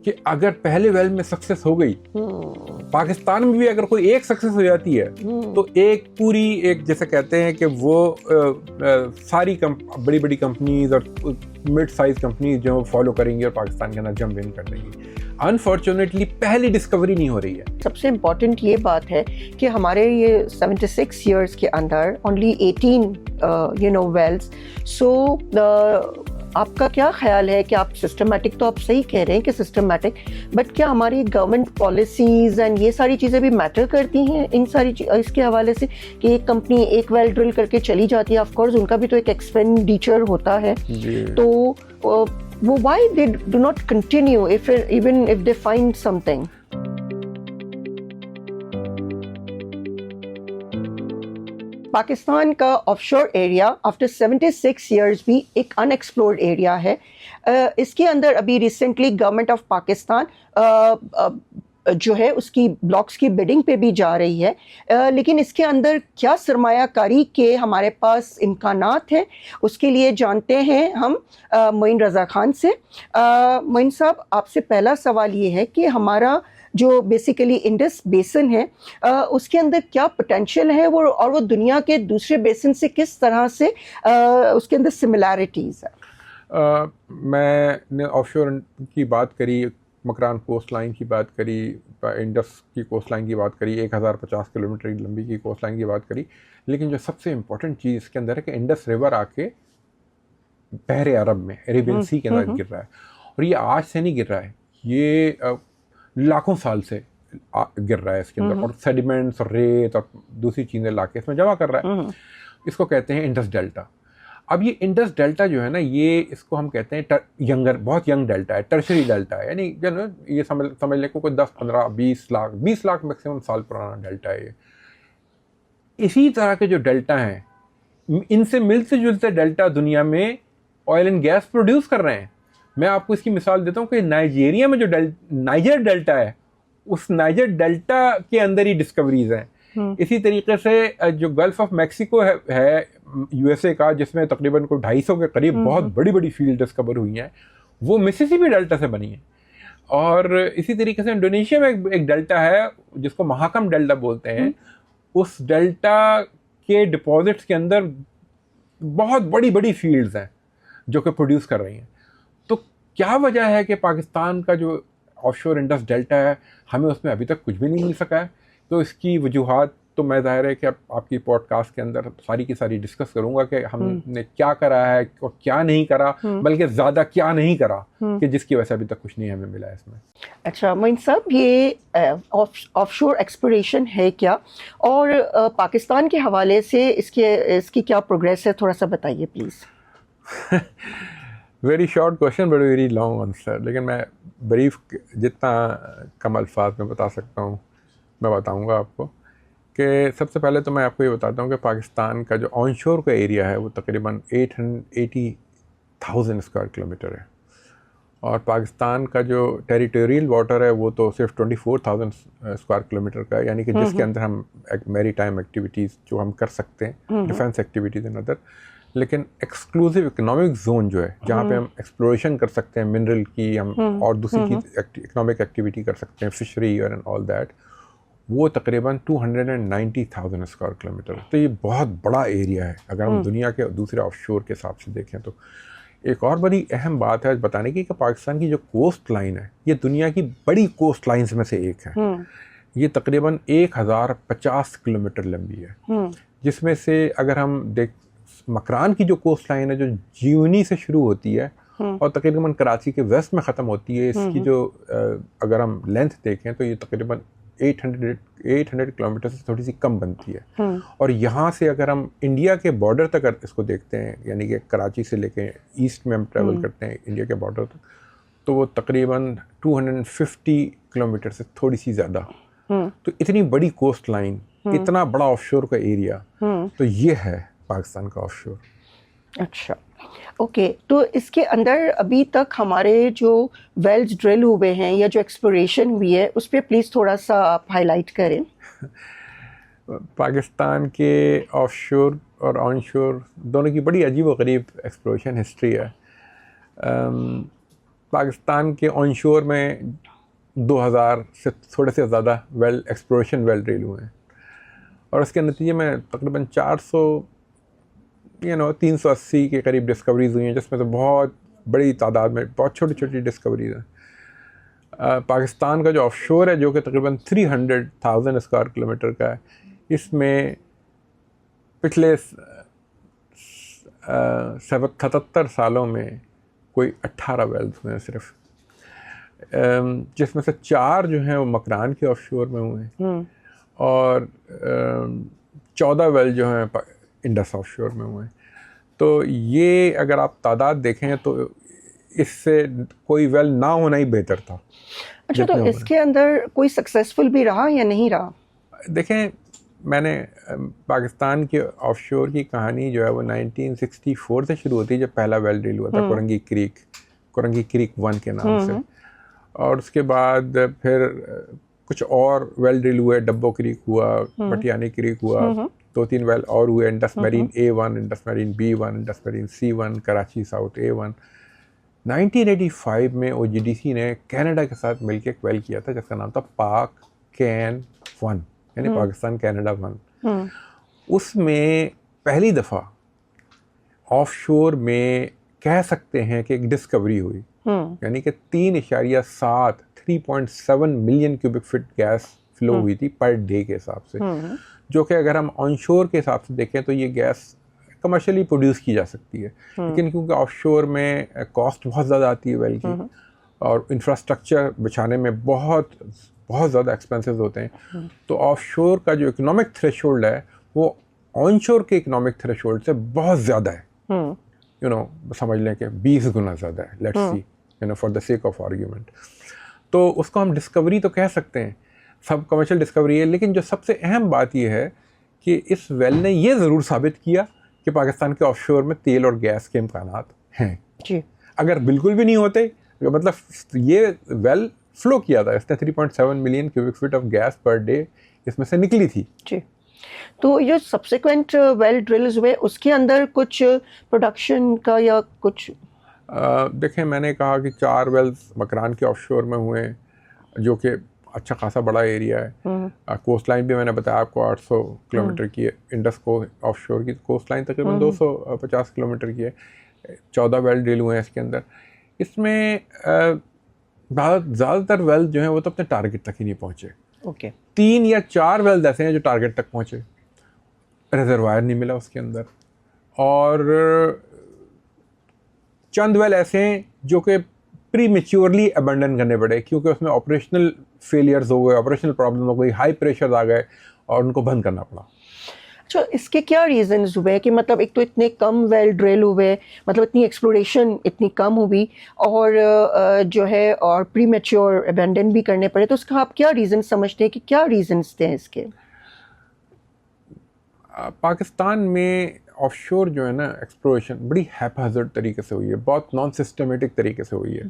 कि अगर पहले वेल में सक्सेस हो गई, पाकिस्तान में भी अगर कोई एक सक्सेस हो जाती है तो एक पूरी एक जैसे कहते हैं कि वो सारी बड़ी बड़ी कंपनीज और मिड साइज कंपनीज जो फॉलो करेंगी और पाकिस्तान के अंदर जंप इन कर देंगी। अनफॉर्चुनेटली पहली डिस्कवरी नहीं हो रही है। सबसे इम्पॉर्टेंट ये बात है कि हमारे ये 76 ईयर्स के अंदर ओनली 18 वेल्स। सो आपका क्या ख्याल है कि आप सिस्टमेटिक, तो आप सही कह रहे हैं कि सिस्टमेटिक, बट क्या हमारी गवर्नमेंट पॉलिसीज़ एंड ये सारी चीज़ें भी मैटर करती हैं इन सारी इसके हवाले से कि एक कंपनी एक वेल ड्रिल करके चली जाती है, ऑफ कोर्स उनका भी तो एक एक्सपेंडिचर होता है, तो वो why they do not continue even if they find something? Pakistan का ऑफशोर एरिया आफ्टर 76 इयर्स भी एक अनएक्सप्लोर्ड एरिया है। इसके अंदर अभी रिसेंटली गवर्नमेंट ऑफ पाकिस्तान जो है उसकी ब्लॉक्स की बिडिंग पे भी जा रही है, लेकिन इसके अंदर क्या सरमायाकारी के हमारे पास इम्कानात हैं उसके लिए जानते हैं हम मोइन रज़ा खान से। मोइन साहब, आपसे पहला सवाल ये है कि हमारा जो बेसिकली इंडस बेसिन है उसके अंदर क्या पोटेंशियल है वो, और वो दुनिया के दूसरे बेसिन से किस तरह से उसके अंदर सिमिलैरिटीज़ है? मैंने ऑफशोर की बात करी, मकरान कोस्ट लाइन की बात करी, इंडस की कोस्ट लाइन की बात करी, 1050 किलोमीटर की लंबी की कोस्ट लाइन की बात करी, लेकिन जो सबसे इम्पोर्टेंट चीज़ इसके अंदर है कि इंडस रिवर आके बहरे अरब में अरेबियन सी के अंदर गिर रहा है, और ये आज से नहीं गिर रहा है, ये लाखों साल से गिर रहा है इसके अंदर, और सेडिमेंट्स और रेत और दूसरी चीज़ें लाके इसमें जमा कर रहा है। इसको कहते हैं इंडस डेल्टा। अब ये इंडस डेल्टा जो है ना, ये इसको हम कहते हैं बहुत यंग डेल्टा है, टर्शरी डेल्टा है, यानी जो ना ये समझ ले कोई 10, 15, 20 लाख मैक्सिमम साल पुराना डेल्टा है ये। इसी तरह के जो डेल्टा हैं, इनसे मिलते जुलते डेल्टा दुनिया में ऑयल एंड गैस प्रोड्यूस कर रहे हैं। मैं आपको इसकी मिसाल देता हूँ कि नाइजीरिया में जो नाइजर डेल्टा है, उस नाइजर डेल्टा के अंदर ही डिस्कवरीज हैं। इसी तरीके से जो गल्फ ऑफ मैक्सिको है यूएसए का, जिसमें तकरीबन कोई 250 के करीब बहुत बड़ी बड़ी फील्ड डिस्कवर हुई हैं, वो मिसिसिपी डेल्टा से बनी है। और इसी तरीके से इंडोनेशिया में एक डेल्टा है जिसको महाकम डेल्टा बोलते हैं। उस डेल्टा के डिपॉजिट्स के अंदर बहुत बड़ी बड़ी फील्ड्स हैं जो कि प्रोड्यूस कर रही हैं। तो क्या वजह है कि पाकिस्तान का जो ऑफशोर इंडस डेल्टा है, हमें उसमें अभी तक कुछ भी नहीं मिल सका है? तो इसकी वजूहात तो मैं ज़ाहिर है कि आपकी पॉडकास्ट के अंदर सारी की सारी डिस्कस करूंगा कि हमने क्या करा है और क्या नहीं करा, बल्कि ज़्यादा क्या नहीं करा कि जिसकी वजह से अभी तक कुछ नहीं हमें मिला है इसमें। अच्छा मोइन साहब, ये ऑफशोर एक्सप्लोरेशन है क्या, और पाकिस्तान के हवाले से इसकी क्या प्रोग्रेस है, थोड़ा सा बताइए please. Very short question but very long answer, लेकिन मैं ब्रीफ जितना कम अल्फाज में बता सकता हूँ मैं बताऊँगा आपको। कि सबसे पहले तो मैं आपको ये बताता हूँ कि पाकिस्तान का जो ऑनशोर का एरिया है वो तकरीबन 880,000 स्क्वायर किलोमीटर है, और पाकिस्तान का जो टेरिटोरियल वाटर है वो तो सिर्फ 24,000 स्क्वायर किलोमीटर का है, यानी कि जिसके अंदर हम मैरी टाइम एक्टिविटीज़ जो हम कर सकते हैं, डिफेंस एक्टिविटीज़ एंड अदर। लेकिन एक्सक्लूसिव इकोनॉमिक जोन जो है, जहाँ पे हम एक्सप्लोरेशन कर सकते हैं मिनरल की, हम और दूसरी चीज़ इकोनॉमिक एक्टिविटी कर सकते हैं, फिशरी और एंड ऑल दैट, वो तकरीबन 290,000 स्क्वायर किलोमीटर। तो ये बहुत बड़ा एरिया है अगर हम दुनिया के दूसरे ऑफशोर के हिसाब से देखें। तो एक और बड़ी अहम बात है बताने की कि पाकिस्तान की जो कोस्ट लाइन है, ये दुनिया की बड़ी कोस्ट लाइन्स में से एक है। ये तकरीबन 1050 किलोमीटर लंबी है, जिसमें से अगर हम मकरान की जो कोस्ट लाइन है जो जीवनी से शुरू होती है और तकरीबन कराची के वेस्ट में ख़त्म होती है, इसकी जो अगर हम लेंथ देखें तो ये तकरीबन 800 किलोमीटर से थोड़ी सी कम बनती है। और यहाँ से अगर हम इंडिया के बॉर्डर तक इसको देखते हैं, यानी कि कराची से लेके ईस्ट में हम ट्रैवल करते हैं इंडिया के बॉर्डर तक, तो वो तकरीबन 250 किलोमीटर से थोड़ी सी ज़्यादा। तो इतनी बड़ी कोस्ट लाइन, इतना बड़ा ऑफशोर का एरिया, तो ये है पाकिस्तान का ऑफशोर। अच्छा, ओके। तो इसके अंदर अभी तक हमारे जो वेल्स ड्रिल हुए हैं या जो एक्सप्लोरेशन हुई है उस पर प्लीज़ थोड़ा सा आप हाईलाइट करें। पाकिस्तान के ऑफशोर और ऑनशोर दोनों की बड़ी अजीब व गरीब एक्सप्लोरेशन हिस्ट्री है। पाकिस्तान के ऑनशोर में 2000 से थोड़े से ज़्यादा एक्सप्लोरेशन वेल ड्रिल हुए हैं, और उसके नतीजे में तकरीबन 380 के करीब डिस्कवरीज हुई हैं, जिसमें से बहुत बड़ी तादाद में बहुत छोटी छोटी डिस्कवरीज हैं। पाकिस्तान का जो ऑफशोर है, जो कि तकरीबन 300,000 स्क्वायर किलोमीटर का है, इसमें पिछले 77 सालों में कोई 18 वेल्स हुए हैं सिर्फ, जिसमें से 4 जो हैं वो मकरान के ऑफशोर में हुए हैं, और 14 वेल जो हैं इंडस ऑफशोर में हुए हैं। तो ये अगर आप तादाद देखें तो इससे कोई वेल ना होना ही बेहतर था। अच्छा, तो इसके अंदर कोई सक्सेसफुल भी रहा या नहीं रहा? देखें, मैंने पाकिस्तान के ऑफशोर की कहानी जो है वो 1964 से शुरू होती है, जब पहला वेल ड्रिल हुआ था कोरंगी क्रीक 1 के नाम से, और उसके बाद फिर कुछ और वेल ड्रिल हुए, डब्बो क्रीक हुआ, पटियानी क्रीक हुआ, 2-3 वेल और हुए, Indus marine A1, Indus marine B1, Indus marine C1, Karachi south A1। 1985 में OGDC ने कनाडा के साथ मिलकर एक वेल किया था जिसका नाम था पाक कैन 1, यानी पाकिस्तान कनाडा 1। उसमें पहली दफ़ा ऑफशोर में कह सकते हैं कि एक डिस्कवरी हुई, यानी कि 3.7 million cubic feet gas flow हुई थी पर डे के हिसाब से, जो कि अगर हम ऑनशोर के हिसाब से देखें तो ये गैस कमर्शियली प्रोड्यूस की जा सकती है, लेकिन क्योंकि ऑफशोर में कॉस्ट बहुत ज़्यादा आती है वेल की, और इंफ्रास्ट्रक्चर बिछाने में बहुत ज़्यादा एक्सपेंसेस होते हैं, तो ऑफशोर का जो इकोनॉमिक थ्रेशोल्ड है वो ऑनशोर के इकोनॉमिक थ्रेशोल्ड से बहुत ज़्यादा है। समझ लें कि 20 गुना ज़्यादा है, let's see, for the sake of argument. तो उसको हम डिस्कवरी तो कह सकते हैं, सब कमर्शियल डिस्कवरी है, लेकिन जो सबसे अहम बात यह है कि इस वेल ने ये ज़रूर साबित किया कि पाकिस्तान के ऑफशोर में तेल और गैस के इम्कानात हैं जी। अगर बिल्कुल भी नहीं होते, मतलब ये वेल फ्लो किया था, इसने 3.7 million cubic feet of gas per day इसमें से निकली थी जी। तो ये सब्सिक्वेंट वेल ड्रिल्स हुए, उसके अंदर कुछ प्रोडक्शन का या कुछ देखें, मैंने कहा कि 4 वेल्स मकरान के ऑफशोर में हुए, जो कि अच्छा खासा बड़ा एरिया है। कोस्ट लाइन भी मैंने बताया आपको 800 किलोमीटर की है, इंडस को ऑफशोर की कोस्ट लाइन तकरीबन 250 किलोमीटर की है। 14 वेल ड्रिल हुए हैं इसके अंदर। इसमें ज़्यादातर वेल जो हैं वो तो अपने टारगेट तक ही नहीं पहुँचे। ओके 3 या 4 वेल ऐसे हैं जो टारगेट तक पहुँचे, रिजर्वायर नहीं मिला उसके अंदर, और चंद वेल ऐसे हैं जो कि प्री मेच्योरली अबंडन करने पड़े, क्योंकि उसमें ऑपरेशनल फेलियर्स हो गए, ऑपरेशनल प्रॉब्लम हो गई, हाई प्रेशर आ गए और उनको बंद करना पड़ा। अच्छा, इसके क्या रीजंस हुए कि मतलब एक तो इतने कम वेल ड्रिल हुए, मतलब इतनी एक्सप्लोरेशन इतनी कम हुई, और जो है और प्री मेच्योर अबंडन भी करने पड़े, तो उसका आप क्या रीज़न समझते हैं कि क्या रीजंस थे इसके? पाकिस्तान में ऑफशोर जो है ना एक्सप्लोरेशन बड़ी हैपहैज़र्ड तरीके से हुई है, बहुत नॉन सिस्टमेटिक तरीके से हुई है।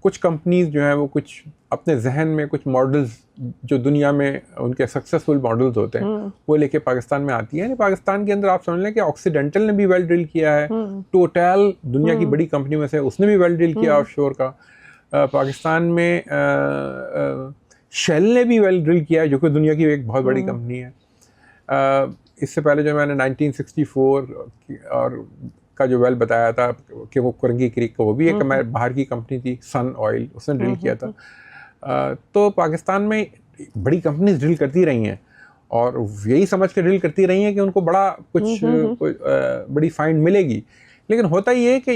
कुछ कंपनीज जो हैं वो कुछ अपने जहन में कुछ मॉडल्स जो दुनिया में उनके सक्सेसफुल मॉडल्स होते हैं वो लेके पाकिस्तान में आती हैं। पाकिस्तान के अंदर आप समझ लें कि ऑक्सीडेंटल ने भी वेल ड्रिल किया है, टोटल दुनिया की बड़ी कंपनी में से उसने भी वेल ड्रिल किया ऑफशोर का। पाकिस्तान में शेल ने भी वेल ड्रिल किया है, जो कि दुनिया की एक बहुत बड़ी कंपनी है। इससे पहले जो मैंने 1964 और का जो वेल बताया था कि वो कुरंगी क्रीक का, वो भी एक बाहर की कंपनी थी, सन ऑयल, उसने ड्रिल किया था। तो पाकिस्तान में बड़ी कंपनीज ड्रिल करती रही हैं और यही समझ के ड्रिल करती रही हैं कि उनको बड़ा कुछ बड़ी फाइंड मिलेगी। लेकिन होता ये है कि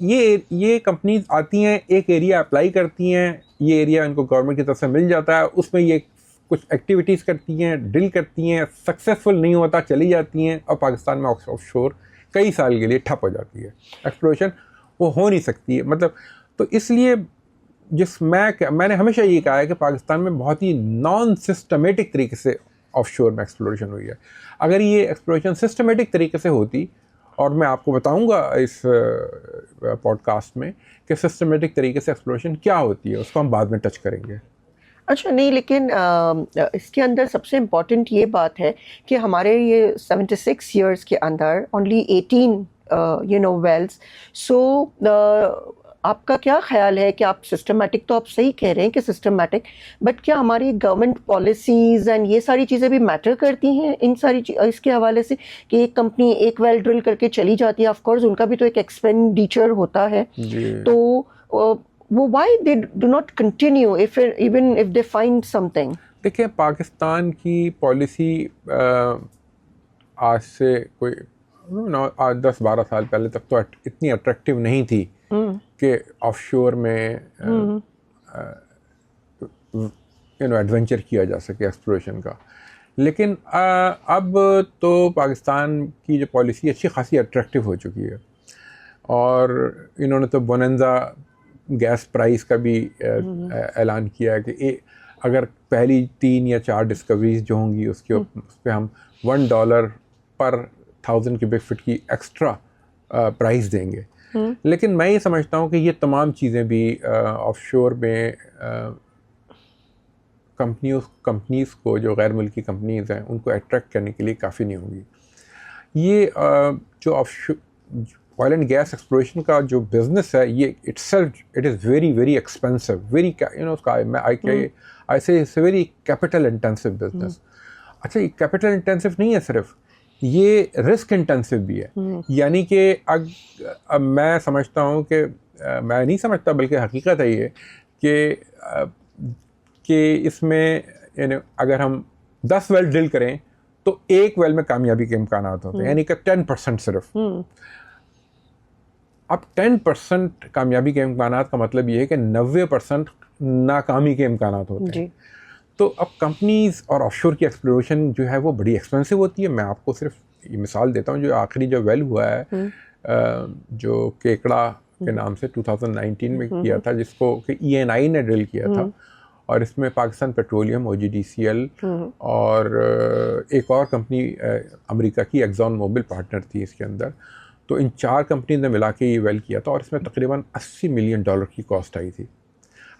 ये कंपनीज आती हैं, एक एरिया अप्लाई करती हैं, ये एरिया इनको गवर्नमेंट की तरफ से मिल जाता है, उसमें ये कुछ एक्टिविटीज़ करती हैं, ड्रिल करती हैं, सक्सेसफुल नहीं होता चली जाती हैं, और पाकिस्तान में ऑफशोर कई साल के लिए ठप हो जाती है, एक्सप्लोरेशन वो हो नहीं सकती है। मतलब तो इसलिए मैंने हमेशा ये कहा है कि पाकिस्तान में बहुत ही नॉन सिस्टमेटिक तरीके से ऑफशोर में एक्सप्लोरेशन हुई है। अगर ये एक्सप्लोरेशन सिस्टमेटिक तरीके से होती, और मैं आपको बताऊंगा इस पॉडकास्ट में कि सिस्टमेटिक तरीके से एक्सप्लोरेशन क्या होती है, उसको हम बाद में टच करेंगे। अच्छा, नहीं, लेकिन इसके अंदर सबसे इम्पॉर्टेंट ये बात है कि हमारे ये 76 ईयर्स के अंदर ओनली 18 वेल्स. सो आपका क्या ख्याल है कि आप सिस्टमेटिक, तो आप सही कह रहे हैं कि सिस्टमेटिक, बट क्या हमारी गवर्नमेंट पॉलिसीज एंड ये सारी चीज़ें भी मैटर करती हैं इन सारी इसके हवाले से, कि एक कंपनी एक वेल ड्रिल करके चली जाती है, ऑफ कोर्स उनका भी तो एक एक्सपेंडिचर होता है, तो वो why they do not continue if even if they find something? देखिए, पाकिस्तान की पॉलिसी आज से कोई 10-12 साल पहले तक तो इतनी अट्रैक्टिव नहीं थी कि ऑफशोर में एडवेंचर किया जा सके, एक्सप्लोरेशन का. लेकिन अब तो पाकिस्तान की जो पॉलिसी अच्छी खासी अट्रैक्टिव हो चुकी है, और इन्होंने तो बोनंजा गैस प्राइस का भी ऐलान किया है कि अगर पहली 3 या 4 डिस्कवरीज जो होंगी उस पर हम $1 पर 1000 क्यूबिक फीट की एक्स्ट्रा प्राइस देंगे. लेकिन मैं ये समझता हूँ कि ये तमाम चीज़ें भी ऑफशोर में कंपनीज़ को, जो गैर मुल्की कंपनीज़ हैं, उनको अट्रैक्ट करने के लिए काफ़ी नहीं होंगी. ये जो offshore oil and gas exploration का जो बिज़नेस है, ये it is very very expensive, very उसका आई से it's very capital intensive business. अच्छा, ये कैपिटल इंटेंसिव नहीं है सिर्फ, ये रिस्क इंटेंसिव भी है. यानी कि अब मैं समझता हूँ कि मैं नहीं समझता बल्कि हकीकत है ये कि इसमें अगर हम 10 वेल ड्रिल करें तो एक वेल में कामयाबी के इम्कान होते हैं, यानी कि 10% सिर्फ. अब 10% कामयाबी के इम्कान का मतलब ये है कि 90% नाकामी के इम्कान होते हैं. तो अब कंपनीज़ और ऑफशोर की एक्सप्लोरेशन जो है वो बड़ी एक्सपेंसिव होती है. मैं आपको सिर्फ ये मिसाल देता हूँ, जो आखिरी जो वेल हुआ है जो केकड़ा के नाम से 2019 में किया था, जिसको कि ENI ने ड्रिल किया था, और इसमें पाकिस्तान पेट्रोलियम, OGDCL और एक और कंपनी अमेरिका की एक्सॉन मोबिल पार्टनर थी इसके अंदर. तो इन 4 कंपनी ने मिला के ये वेल किया था, और इसमें तकरीबन $80 मिलियन की कॉस्ट आई थी.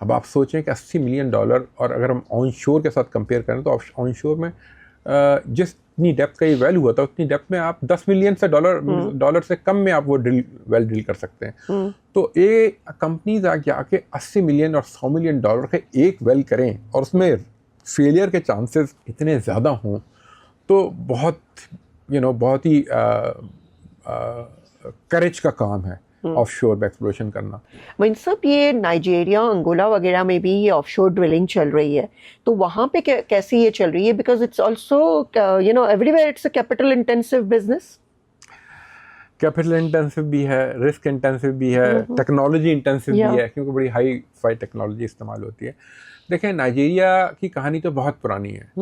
अब आप सोचें कि $80 मिलियन, और अगर हम ऑन शोर के साथ कंपेयर करें तो ऑन शोर में जितनी डेप्थ का ये वेल हुआ था, उतनी डेप्थ में आप 10 मिलियन से डॉलर से कम में आप वो वेल ड्रिल कर सकते हैं. तो ये कंपनीज आके 80 मिलियन और $100 मिलियन के एक वेल करें, और उसमें फेलियर के चांसेस इतने ज़्यादा हों, तो बहुत ही करेज का काम है ऑफशोर में एक्सप्लोरेशन करना. मीन सब ये नाइजीरिया, अंगोला वगैरह में भी ये ऑफशोर ड्रिलिंग चल रही है, तो वहाँ पे कैसे ये चल रही है? Because it's also everywhere it's a capital intensive business. Capital intensive भी है, रिस्क इंटेंसिव भी है, टेक्नोलॉजी इंटेंसिव भी है, क्योंकि बड़ी हाई फाई टेक्नोलॉजी इस्तेमाल होती है. देखें, नाइजीरिया की कहानी तो बहुत पुरानी है.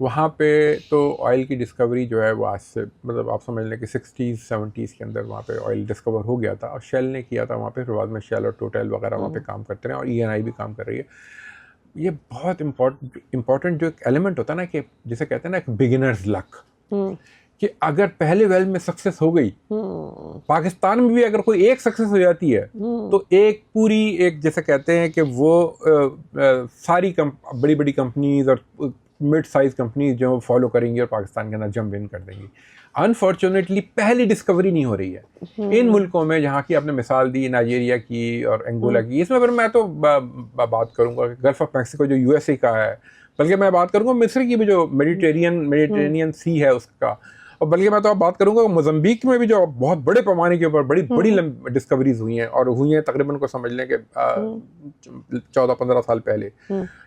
वहाँ पे तो ऑयल की डिस्कवरी जो है वो आज से, मतलब आप समझ लें कि 60s 70s के अंदर वहाँ पे ऑयल डिस्कवर हो गया था, और शेल ने किया था वहाँ पे. फिर बाद में शेल और टोटल वगैरह वहाँ पे काम करते रहे, और ENI भी काम कर रही है. ये बहुत इम्पॉर्टेंट जो एक एलिमेंट होता है ना, कि जिसे कहते हैं ना, एक बिगिनर्स लक, कि अगर पहले वेल में सक्सेस हो गई, पाकिस्तान में भी अगर कोई एक सक्सेस हो जाती है, तो एक जैसे कहते हैं कि वो सारी बड़ी बड़ी कंपनीज और मिड साइज कंपनीज जो फॉलो करेंगी और पाकिस्तान के अंदर जंप इन कर देंगी. अनफॉर्चुनेटली पहली डिस्कवरी नहीं हो रही है इन मुल्कों में, जहाँ की आपने मिसाल दी नाइजीरिया की और अंगोला की. इसमें अगर मैं तो बात करूँगा गल्फ ऑफ मैक्सिको जो USA का है, बल्कि मैं बात करूँगा मिस्र की भी जो मेडिटेरेनियन सी है उसका, और बल्कि मैं तो अब बात करूँगा मोज़म्बिक में भी जो बहुत बड़े पैमाने के ऊपर बड़ी डिस्कवरीज हुई हैं, और हुई हैं तकरीबन को समझ लें कि 14-15 साल पहले.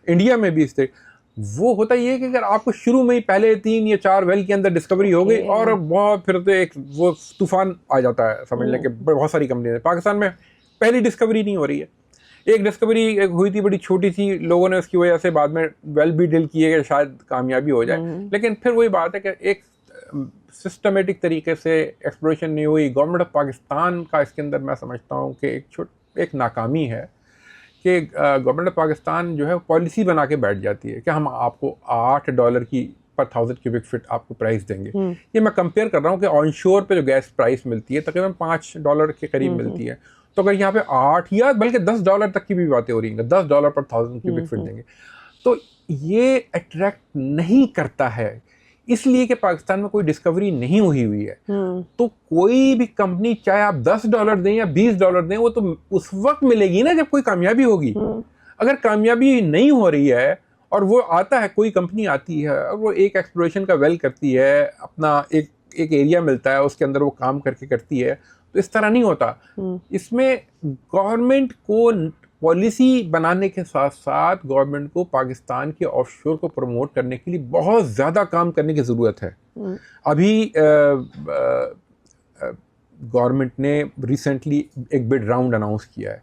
इंडिया में भी इस तरह वो होता ही है कि अगर आपको शुरू में ही पहले 3 या 4 वेल के अंदर डिस्कवरी हो गई, और बहुत फिर तो एक वो तूफान आ जाता है, समझ लें कि बहुत सारी कंपनी. पाकिस्तान में पहली डिस्कवरी नहीं हो रही है. एक डिस्कवरी हुई थी, बड़ी छोटी सी, लोगों ने उसकी वजह से बाद में वेल भी ड्रिल किए कि शायद कामयाबी हो जाए, लेकिन फिर वही बात है कि एक सिस्टमेटिक तरीके से एक्सप्लोरेशन नहीं हुई. गवर्नमेंट ऑफ पाकिस्तान का इसके अंदर मैं समझता हूँ कि एक नाकामी है कि गवर्नमेंट ऑफ पाकिस्तान जो है पॉलिसी बना के बैठ जाती है कि हम आपको $8 की पर 1000 क्यूबिक फीट आपको प्राइस देंगे. ये मैं कंपेयर कर रहा हूँ कि ऑनशोर पे जो गैस प्राइस मिलती है तकरीबन $5 के करीब मिलती है, तो अगर यहाँ पे 8 या बल्कि $10 तक की भी बातें हो रही हैं, $10 पर 1000 क्यूबिक फीट देंगे, तो ये अट्रैक्ट नहीं करता है. इसलिए कि पाकिस्तान में कोई डिस्कवरी नहीं हुई है। तो कोई भी कंपनी, चाहे आप $10 दें या $20 दें, वो तो उस वक्त मिलेगी ना जब कोई कामयाबी होगी। अगर कामयाबी नहीं हो रही है और वो आता है, कोई कंपनी आती है और वो एक एक्सप्लोरेशन का वेल करती है, अपना एक एरिया मिलता है, उसके अंदर वो काम करके करती है, तो इस तरह नहीं होता। इसमें गवर्नमेंट को पॉलिसी बनाने के साथ साथ गवर्नमेंट को पाकिस्तान के ऑफशोर को प्रमोट करने के लिए बहुत ज़्यादा काम करने की ज़रूरत है। अभी गवर्नमेंट ने रिसेंटली एक बिड राउंड अनाउंस किया है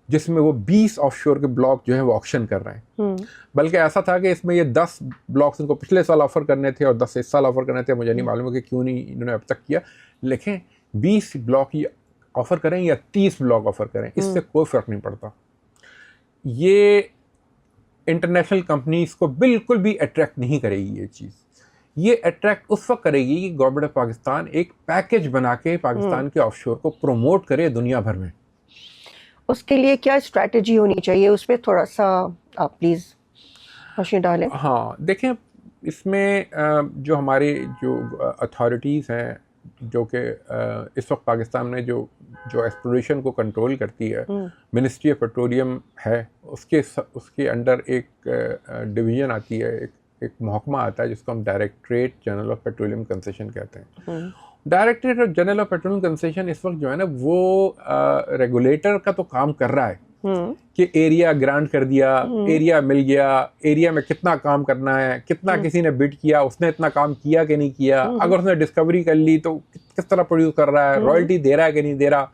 जिसमें वो 20 ऑफशोर के ब्लॉक जो है वो ऑक्शन कर रहे हैं। बल्कि ऐसा था कि इसमें ये 10 ब्लॉक्स इनको पिछले साल ऑफर करने थे और 10 इस साल ऑफर करने थे। मुझे नहीं मालूम है कि क्यों नहीं इन्होंने अब तक किया, लेकिन 20 ब्लॉक ये ऑफर करें या 30 ब्लॉक ऑफर करें, इससे कोई फ़र्क नहीं पड़ता। ये इंटरनेशनल कंपनीज को बिल्कुल भी अट्रैक्ट नहीं करेगी ये चीज़। ये अट्रैक्ट उस वक्त करेगी कि गवर्नमेंट ऑफ पाकिस्तान एक पैकेज बना के पाकिस्तान के ऑफशोर को प्रमोट करे दुनिया भर में। उसके लिए क्या स्ट्रैटेजी होनी चाहिए, उस पर थोड़ा सा आप प्लीज़ रोशनी डालें। हाँ, देखें, इसमें जो हमारे जो अथॉरिटीज़ हैं, जो कि इस वक्त पाकिस्तान में जो एक्सप्लोरेशन को कंट्रोल करती है, मिनिस्ट्री ऑफ पेट्रोलियम है, उसके अंडर एक डिवीज़न आती है, एक महकमा आता है जिसको हम directorate general of petroleum concession कहते हैं। Directorate general of petroleum concession इस वक्त जो है ना वो रेगुलेटर का तो काम कर रहा है कि एरिया ग्रांट कर दिया, एरिया मिल गया, एरिया में कितना काम करना है, कितना किसी ने बिड किया, उसने इतना काम किया कि नहीं किया, अगर उसने डिस्कवरी कर ली तो किस तरह प्रोड्यूस कर रहा है, रॉयल्टी दे रहा है कि नहीं दे रहा।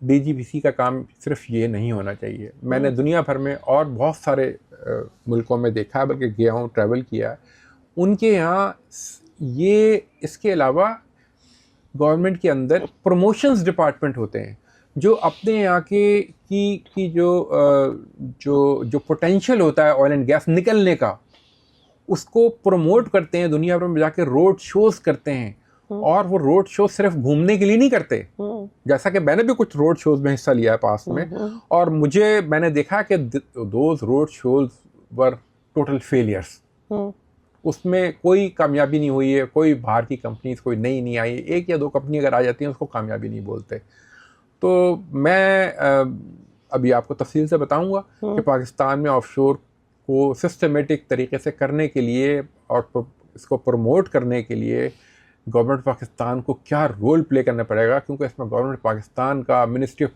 डीजीपीसी का काम सिर्फ ये नहीं होना चाहिए। मैंने दुनिया भर में और बहुत सारे मुल्कों में देखा है, बल्कि गया हूँ, ट्रैवल किया है, उनके यहाँ ये इसके अलावा गवर्नमेंट के अंदर प्रमोशंस डिपार्टमेंट होते हैं जो अपने यहाँ के की जो पोटेंशियल होता है ऑयल एंड गैस निकलने का, उसको प्रमोट करते हैं, दुनिया भर में जाके रोड शोज करते हैं। और वो रोड शो सिर्फ घूमने के लिए नहीं करते, जैसा कि मैंने भी कुछ रोड शोज में हिस्सा लिया है पास में, और मैंने देखा कि those road shows were total failures. उसमें कोई कामयाबी नहीं हुई है, कोई बाहर की कंपनीज कोई नई नहीं आई, एक या दो कंपनी अगर आ जाती हैं उसको कामयाबी नहीं बोलते। तो मैं अभी आपको तफसील से बताऊंगा कि पाकिस्तान में ऑफशोर को सिस्टमेटिक तरीके से करने के लिए और इसको प्रमोट करने के लिए गवर्नमेंट पाकिस्तान को क्या रोल प्ले करना पड़ेगा, क्योंकि इसमें गवर्नमेंट पाकिस्तान का ministry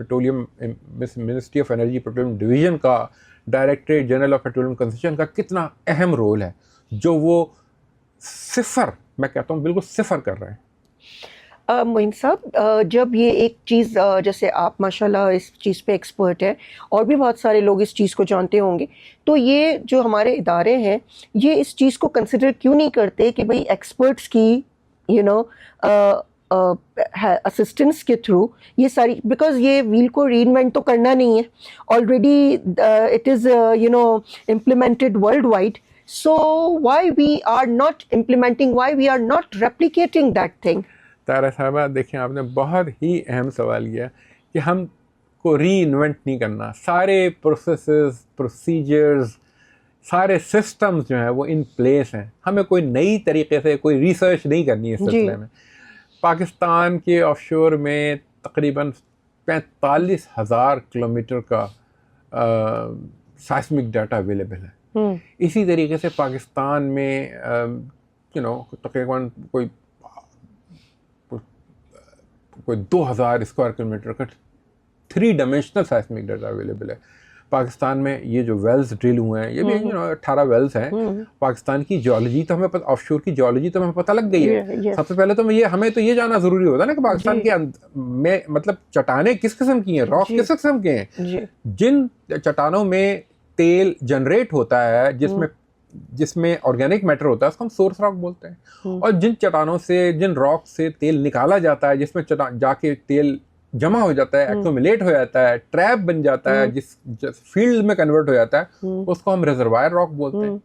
of energy petroleum division का, directorate general of petroleum concession का कितना अहम रोल है, जो वो सिफर, मैं कहता हूँ बिल्कुल सिफर कर रहे हैं। मोइन साहब, जब ये एक चीज़, जैसे आप माशाल्लाह इस चीज़ पे एक्सपर्ट है और भी बहुत सारे लोग इस चीज़ को जानते होंगे, तो ये जो हमारे इदारे हैं ये इस चीज़ को कंसिडर क्यों नहीं करते कि भाई एक्सपर्ट्स की असिस्टेंस के थ्रू ये सारी, बिकॉज ये व्हील को रीइन्वेंट तो करना नहीं है, already it is implemented world wide, so why we are not implementing, why we are not replicating that thing? तारा साहबा, देखें, आपने बहुत ही अहम सवाल किया कि हम को री इन्वेंट नहीं करना। सारे प्रोसेसेस, प्रोसीजर्स, सारे सिस्टम्स जो हैं वो इन प्लेस हैं। हमें कोई नई तरीके से कोई रिसर्च नहीं करनी है इस सिलसिले में। पाकिस्तान के ऑफशोर में तकरीबन 45,000 किलोमीटर का साइस्मिक डाटा अवेलेबल है। इसी तरीके से पाकिस्तान में तकरीबन कोई 2000 स्क्वायर किलोमीटर का 3 डायमेंशनल साइस्मिक डाटा अवेलेबल है। पाकिस्तान में ये जो वेल्स ड्रिल हुए हैं, ये भी 18 वेल्स हैं। पाकिस्तान की जियोलॉजी तो हमें ऑफशोर की जियोलॉजी तो हमें पता लग गई है। सबसे पहले तो हमें तो ये जानना ज़रूरी होता है ना कि पाकिस्तान के में मतलब चट्टानें किस किस्म की हैं, रॉक किस किस्म के हैं। जिन चट्टानों में तेल जनरेट होता है, जिसमें ऑर्गेनिक मैटर होता है, उसको हम सोर्स रॉक बोलते हैं। और जिन चट्टानों से, जिन रॉक से तेल निकाला जाता है, जिसमें जाके तेल जमा हो जाता है, एक्यूमुलेट हो जाता है, ट्रैप बन जाता है, जिस फील्ड में कन्वर्ट हो जाता है, उसको हम रिजर्वायर रॉक बोलते हैं।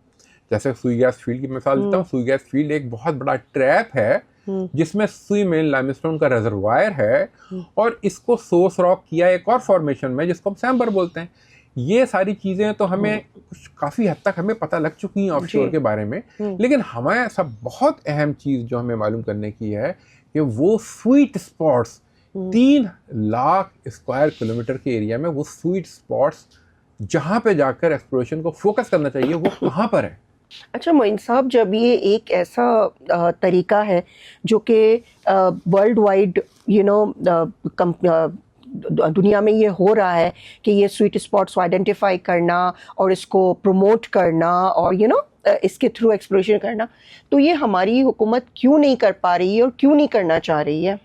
जैसे सुई गैस फील्ड की मिसाल देता हूँ। सुई गैस फील्ड एक बहुत बड़ा ट्रैप है जिसमें सुई में लाइमस्टोन का रिजर्वायर है, और इसको सोर्स रॉक किया एक और फॉर्मेशन में जिसको हम सैम्बर बोलते हैं। ये सारी चीज़ें तो हमें कुछ काफ़ी हद तक हमें पता लग चुकी हैं ऑफशोर के बारे में, लेकिन हमारे सब बहुत अहम चीज़ जो हमें मालूम करने की है कि वो sweet spots 3 lakh square kilometre के एरिया में वो स्वीट स्पॉट्स जहाँ पे जाकर एक्सप्लोरेशन को फोकस करना चाहिए वो कहाँ पर है। अच्छा मोइन साहब, जब ये एक ऐसा तरीका है जो कि वर्ल्ड वाइड दुनिया में ये हो रहा है कि ये स्वीट स्पॉट्स आइडेंटिफाई करना और इसको प्रमोट करना और इसके थ्रू एक्सप्लोरेशन करना, तो ये हमारी हुकूमत क्यों नहीं कर पा रही है और क्यों नहीं करना चाह रही है?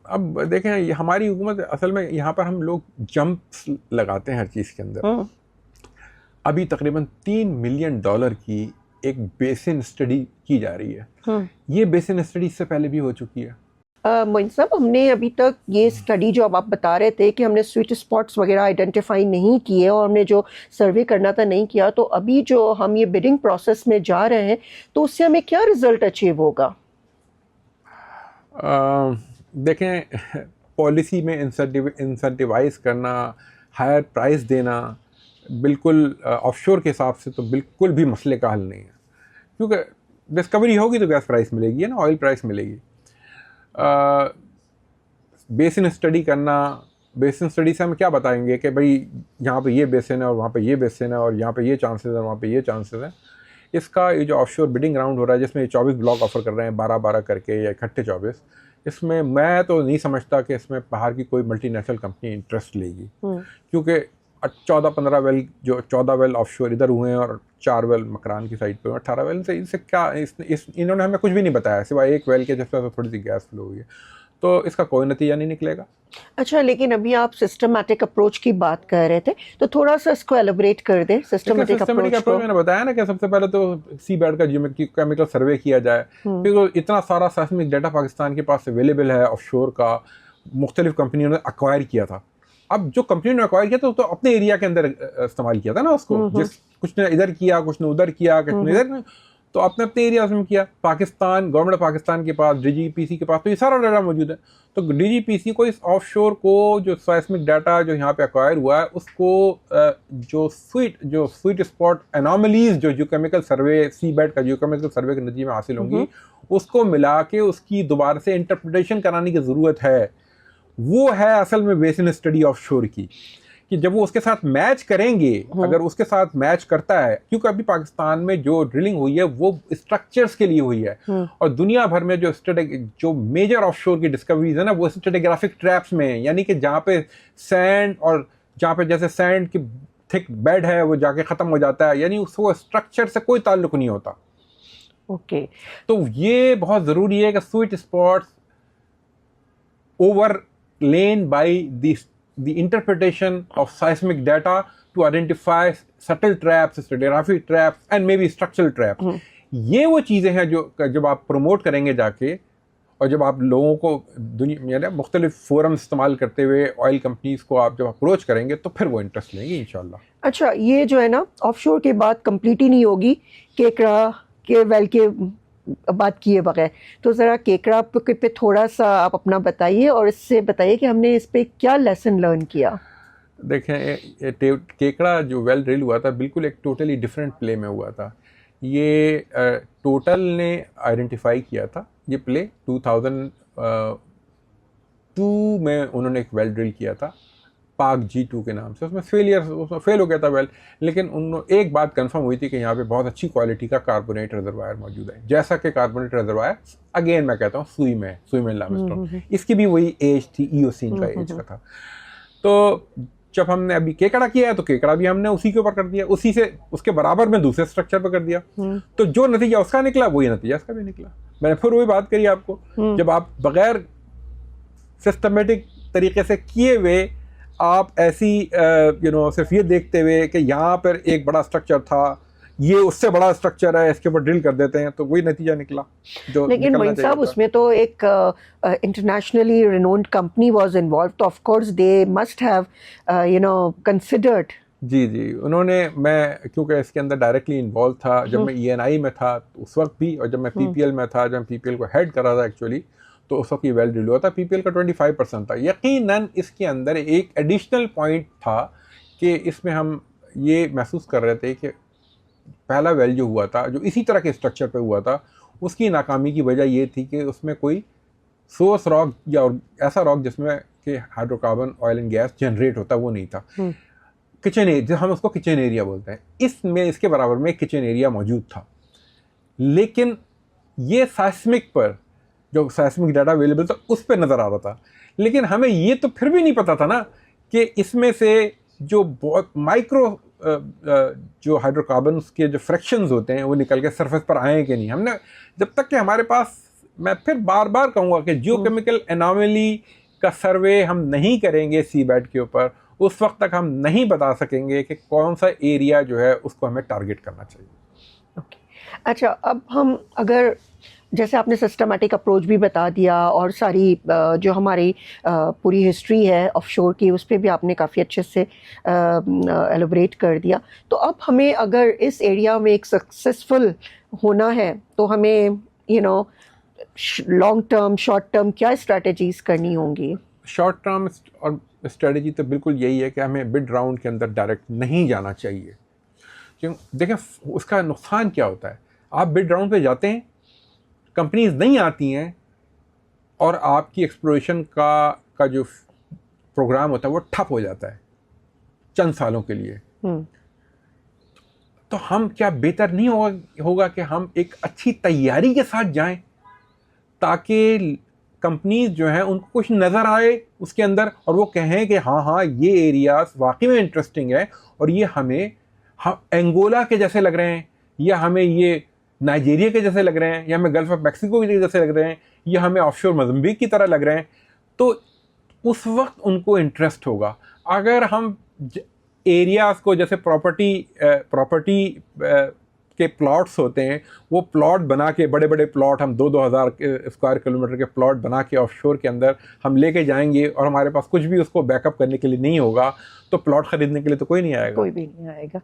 अब देखें, ये हमारी हुकूमत असल में यहाँ पर हम लोग जंप्स लगाते हैं हर चीज़ के अंदर। अभी तकरीबन $3 मिलियन की एक बेसिन स्टडी की जा रही है। ये बेसिन स्टडी इससे पहले भी हो चुकी है। मोइन साहब, हमने अभी तक ये स्टडी जो अब आप बता रहे थे कि हमने स्वीट स्पॉट्स वगैरह आइडेंटिफाई नहीं किए और हमने जो सर्वे करना था नहीं किया, तो अभी जो हम ये बिडिंग प्रोसेस में जा रहे हैं तो उससे हमें क्या रिजल्ट अचीव होगा? देखें, पॉलिसी में इंसेंटिवाइज करना, हायर प्राइस देना बिल्कुल ऑफशोर के हिसाब से तो बिल्कुल भी मसले का हल नहीं है, क्योंकि डिस्कवरी होगी तो गैस प्राइस मिलेगी ना, ऑयल प्राइस मिलेगी। बेसिन स्टडी करना, बेसिन स्टडी से हम क्या बताएंगे कि भाई यहाँ पे ये बेसिन है और वहाँ पे ये बेसिन है और यहाँ पे ये चांसेस है, वहाँ पे ये चांसेस हैं। इसका ये जो ऑफशोर बिडिंग राउंड हो रहा है जिसमें 24 ब्लॉक ऑफर कर रहे हैं 12-12 करके या इकट्ठे 24, इसमें मैं तो नहीं समझता कि इसमें बाहर की कोई मल्टीनेशनल कंपनी इंटरेस्ट लेगी, क्योंकि 14-15 वेल जो 14 वेल ऑफशोर इधर हुए हैं और 4 वेल मकरान की साइड पे 18 वेल से इनसे क्या इन्होंने हमें कुछ भी नहीं बताया सिवाय एक वेल के जिससे तो थोड़ी सी गैस फ्लो हुई है, तो इसका कोई नतीजा नहीं निकलेगा। अच्छा, लेकिन अभी आप सिस्टमैटिक अप्रोच की बात कर रहे थे, तो थोड़ा सा इसको एलिब्रेट कर दें। सिस्टमैटिक अप्रोच मैंने बताया ना कि सबसे पहले तो सी बेड का केमिकल सर्वे किया जाए, फिर इतना सारा सेस्मिक डाटा पाकिस्तान के पास अवेलेबल है ऑफशोर का, मुख्तलिफ कंपनियों ने अक्वायर किया था। अब जो कंपनी ने अक्वायर किया तो अपने एरिया के अंदर इस्तेमाल किया था ना उसको, कुछ ने इधर किया, कुछ ने उधर किया, कुछ ने इधर, तो अपने अपने एरिया में किया। पाकिस्तान गवर्नमेंट ऑफ पाकिस्तान के पास, डीजीपीसी के पास तो ये सारा डाटा मौजूद है, तो डीजीपीसी को इस ऑफशोर को जो सेस्मिक डाटा जो यहाँ पे अक्वायर हुआ है उसको जो स्वीट स्पॉट एनॉमलीज जो केमिकल सर्वे सी बेड का जो केमिकल सर्वे के नतीजे में हासिल होंगी उसको मिला के उसकी दोबारा से इंटरप्रिटेशन कराने की ज़रूरत है। वो है असल में बेसिन स्टडी ऑफशोर की, कि जब वो उसके साथ मैच करेंगे, अगर उसके साथ मैच करता है, क्योंकि अभी पाकिस्तान में जो ड्रिलिंग हुई है वो स्ट्रक्चर्स के लिए हुई है और दुनिया भर में जो मेजर ऑफशोर की डिस्कवरीज है ना वो स्ट्रेटिग्राफिक ट्रैप्स में है, यानी कि जहाँ पे सैंड और जहाँ पे जैसे सैंड की थिक बेड है वो जाके ख़त्म हो जाता है, यानी उसको स्ट्रक्चर से कोई ताल्लुक नहीं होता। ओके, तो ये बहुत ज़रूरी है कि sweet spots overlain by the interpretation of seismic data to identify subtle traps, stratigraphic traps and maybe structural traps। ये वो चीज़ें हैं जो जब आप प्रमोट करेंगे जाके और जब आप लोगों को दुनिया मुख्तलिफ फोरम इस्तेमाल करते हुए ऑयल कंपनीज को आप जब अप्रोच करेंगे तो फिर वो इंटरेस्ट लेंगे इंशाल्लाह। अच्छा, ये जो है ना ऑफशोर के बाद कंप्लीट ही नहीं होगी केकड़ा के वेल के बात किए बगैर, तो ज़रा केकड़ा पे थोड़ा सा आप अपना बताइए और इससे बताइए कि हमने इस पे क्या लेसन लर्न किया। देखें, केकड़ा जो वेल ड्रिल हुआ था बिल्कुल एक टोटली डिफरेंट प्ले में हुआ था। ये टोटल ने आइडेंटिफाई किया था ये प्ले 2002 में उन्होंने एक वेल ड्रिल किया था पाक G2 के नाम से, उसमें फेल हो गया था वेल, लेकिन एक बात कंफर्म हुई थी कि यहाँ पे बहुत अच्छी क्वालिटी का कार्बोनेट रिजर्वायर मौजूद है, जैसा कि कार्बोनेट रिजर्वायर अगेन मैं कहता हूँ सुई में लाइमस्टोन, इसकी भी वही एज थी, ईओसीन का एज का था। तो जब हमने अभी केकड़ा किया है तो केकड़ा भी हमने उसी के ऊपर कर दिया, उसी से उसके बराबर में दूसरे स्ट्रक्चर पर कर दिया, तो जो नतीजा उसका निकला वही नतीजा इसका भी निकला। मैंने फिर वही बात करी आपको, जब आप बगैर सिस्टमेटिक तरीके से किए हुए आप ऐसी सिर्फ ये देखते हुए कि यहाँ पर एक बड़ा स्ट्रक्चर था, ये उससे बड़ा स्ट्रक्चर है, इसके ऊपर ड्रिल कर देते हैं, तो वही नतीजा निकला जो। लेकिन मोइन साहब उसमें तो एक internationally renowned company was involved, of course they must have considered. जी, उन्होंने, मैं क्योंकि इसके अंदर डायरेक्टली इन्वॉल्व था, जब मैं ENI में था तो उस वक्त भी, और जब मैं PPL में था, जब PPL को हेड कर रहा था एक्चुअली, तो उस वक्त ये वेल ड्रिल हुआ था। PPL का 25% था। यकीनन इसके अंदर एक एडिशनल पॉइंट था कि इसमें हम ये महसूस कर रहे थे कि पहला वेल जो हुआ था, जो इसी तरह के स्ट्रक्चर पे हुआ था, उसकी नाकामी की वजह ये थी कि उसमें कोई सोर्स रॉक या ऐसा रॉक जिसमें कि hydrocarbon oil and gas generate होता वो नहीं था। किचन एरिया, हम उसको किचन एरिया बोलते हैं, इसमें इसके बराबर में किचन एरिया मौजूद था। लेकिन ये साइस्मिक पर जो साइस्मिक डाटा अवेलेबल था उस पर नज़र आ रहा था, लेकिन हमें ये तो फिर भी नहीं पता था ना कि इसमें से जो बहुत माइक्रो जो हाइड्रोकार्बन्स के जो फ्रैक्शंस होते हैं वो निकल के सरफेस पर आए कि नहीं। हमने जब तक कि हमारे पास, मैं फिर बार बार कहूँगा कि जियोकेमिकल एनॉमली का सर्वे हम नहीं करेंगे सी बेड के ऊपर, उस वक्त तक हम नहीं बता सकेंगे कि कौन सा एरिया जो है उसको हमें टारगेट करना चाहिए। अच्छा, अब हम अगर, जैसे आपने सिस्टमैटिक अप्रोच भी बता दिया और सारी जो हमारी पूरी हिस्ट्री है ऑफशोर की उस पर भी आपने काफ़ी अच्छे से एलोबरेट कर दिया, तो अब हमें अगर इस एरिया में एक सक्सेसफुल होना है तो हमें लॉन्ग टर्म, शॉर्ट टर्म क्या स्ट्रैटेजीज़ करनी होंगी? शॉर्ट टर्म और स्ट्रेटजी तो बिल्कुल यही है कि हमें बिड राउंड के अंदर डायरेक्ट नहीं जाना चाहिए। क्यों? देखें उसका नुकसान क्या होता है। आप बिड राउंड पे जाते हैं, कंपनीज नहीं आती हैं और आपकी एक्सप्लोरेशन का जो प्रोग्राम होता है वो ठप हो जाता है चंद सालों के लिए। तो हम क्या बेहतर नहीं होगा कि हम एक अच्छी तैयारी के साथ जाएं, ताकि कंपनीज जो हैं उनको कुछ नज़र आए उसके अंदर और वो कहें कि हाँ ये एरियाज वाकई में इंटरेस्टिंग है और ये हमें एंगोला के जैसे लग रहे हैं, या हमें ये नाइजीरिया के जैसे लग रहे हैं, या हमें गल्फ ऑफ मैक्सिको के जैसे लग रहे हैं, या हमें ऑफशोर मोज़म्बिक की तरह लग रहे हैं। तो उस वक्त उनको इंटरेस्ट होगा। अगर हम एरियाज़ को, जैसे प्रॉपर्टी के प्लॉट्स होते हैं, वो प्लॉट बना के, बड़े बड़े प्लॉट हम 2-2 हज़ार स्क्वायर किलोमीटर के प्लॉट बना के ऑफशोर के अंदर हम लेके जाएंगे और हमारे पास कुछ भी उसको बैकअप करने के लिए नहीं होगा, तो प्लॉट ख़रीदने के लिए तो कोई नहीं आएगा। कोई भी नहीं आएगा।